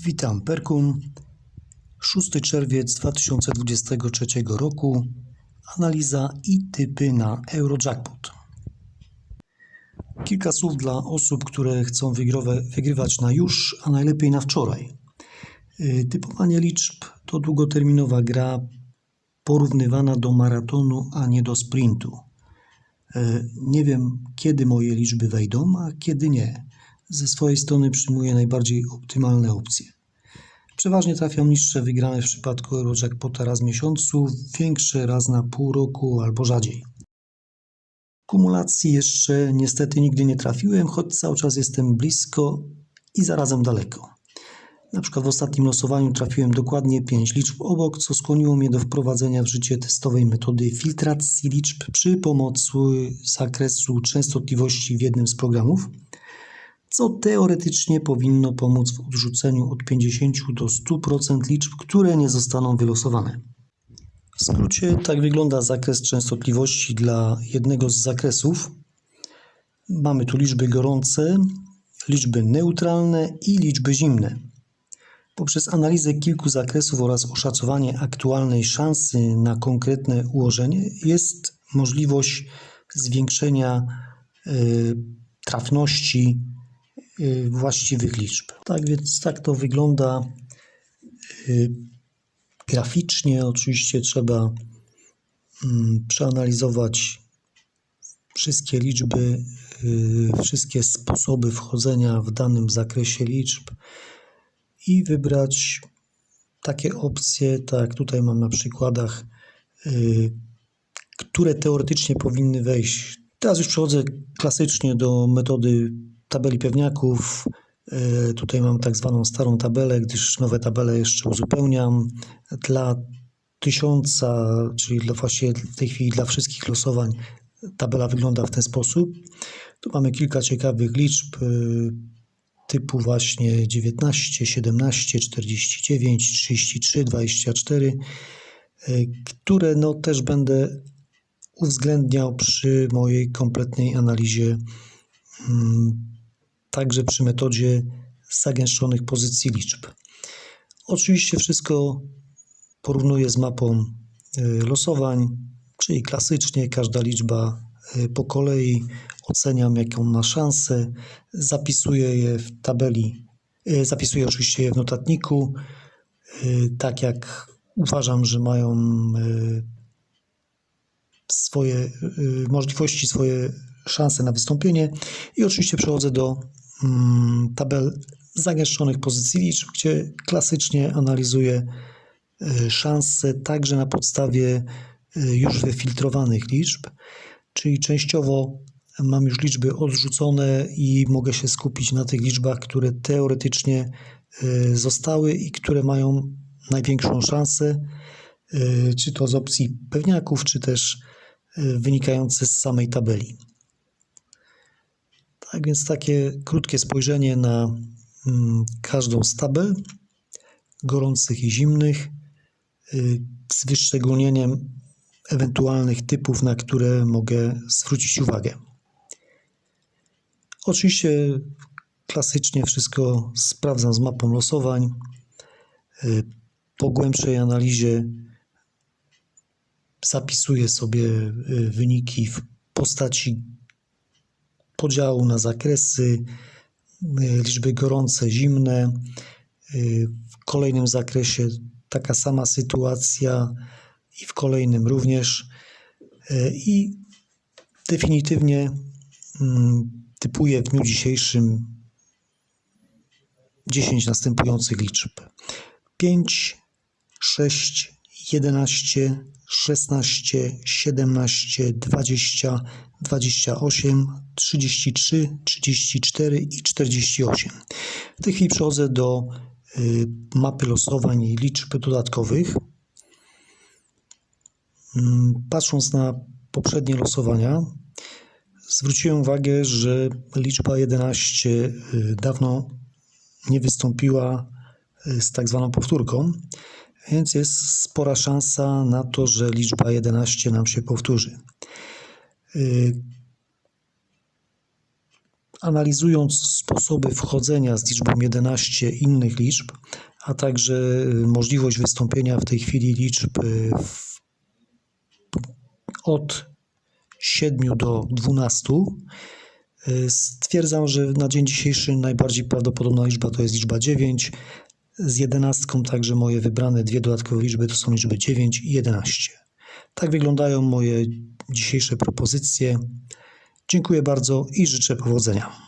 Witam Perkun. 6 czerwiec 2023 roku. Analiza i typy na Eurojackpot. Kilka słów dla osób, które chcą wygrywać na już, a najlepiej na wczoraj. Typowanie liczb to długoterminowa gra porównywana do maratonu, a nie do sprintu. Nie wiem, kiedy moje liczby wejdą, a kiedy nie. Ze swojej strony przyjmuję najbardziej optymalne opcje. Przeważnie trafią niższe wygrane w przypadku Eurojackpota raz w miesiącu, większe raz na pół roku albo rzadziej. Kumulacji jeszcze niestety nigdy nie trafiłem, choć cały czas jestem blisko i zarazem daleko. Na przykład w ostatnim losowaniu trafiłem dokładnie 5 liczb obok, co skłoniło mnie do wprowadzenia w życie testowej metody filtracji liczb przy pomocy zakresu częstotliwości w jednym z programów, co teoretycznie powinno pomóc w odrzuceniu od 50 do 100% liczb, które nie zostaną wylosowane. W skrócie tak wygląda zakres częstotliwości dla jednego z zakresów. Mamy tu liczby gorące, liczby neutralne i liczby zimne. Poprzez analizę kilku zakresów oraz oszacowanie aktualnej szansy na konkretne ułożenie jest możliwość zwiększenia trafności właściwych liczb. Tak więc tak to wygląda graficznie. Oczywiście trzeba przeanalizować wszystkie liczby, wszystkie sposoby wchodzenia w danym zakresie liczb i wybrać takie opcje, tak jak tutaj mam na przykładach, które teoretycznie powinny wejść. Teraz już przechodzę klasycznie do metody tabeli pewniaków. Tutaj mam tak zwaną starą tabelę, gdyż nowe tabele jeszcze uzupełniam. Dla 1000, czyli właściwie w tej chwili dla wszystkich losowań, tabela wygląda w ten sposób. Tu mamy kilka ciekawych liczb typu właśnie 19, 17, 49, 33, 24, które też będę uwzględniał przy mojej kompletnej analizie, także przy metodzie zagęszczonych pozycji liczb. Oczywiście wszystko porównuję z mapą losowań, czyli klasycznie każda liczba po kolei, oceniam jaką ma szansę, zapisuję je w tabeli, zapisuję oczywiście je w notatniku, tak jak uważam, że mają swoje możliwości, swoje szanse na wystąpienie i oczywiście przechodzę do tabel zagęszczonych pozycji liczb, gdzie klasycznie analizuję szanse także na podstawie już wyfiltrowanych liczb, czyli częściowo mam już liczby odrzucone i mogę się skupić na tych liczbach, które teoretycznie zostały i które mają największą szansę, czy to z opcji pewniaków, czy też wynikające z samej tabeli. Tak więc takie krótkie spojrzenie na każdą z tabel, gorących i zimnych, z wyszczególnieniem ewentualnych typów, na które mogę zwrócić uwagę. Oczywiście klasycznie wszystko sprawdzam z mapą losowań. Po głębszej analizie zapisuję sobie wyniki w postaci podziału na zakresy, liczby gorące, zimne. W kolejnym zakresie taka sama sytuacja i w kolejnym również. I definitywnie typuję w dniu dzisiejszym 10 następujących liczb: 5, 6, 11, 16, 17, 20, 28, 33, 34 i 48. W tej chwili przechodzę do mapy losowań i liczb dodatkowych. Patrząc na poprzednie losowania, zwróciłem uwagę, że liczba 11 dawno nie wystąpiła z tak zwaną powtórką, więc jest spora szansa na to, że liczba 11 nam się powtórzy. Analizując sposoby wchodzenia z liczbą 11 innych liczb, a także możliwość wystąpienia w tej chwili liczb od 7 do 12, stwierdzam, że na dzień dzisiejszy najbardziej prawdopodobna liczba to jest liczba 9. Z 11 także moje wybrane dwie dodatkowe liczby to są liczby 9 i 11. Tak wyglądają moje dzisiejsze propozycje. Dziękuję bardzo i życzę powodzenia.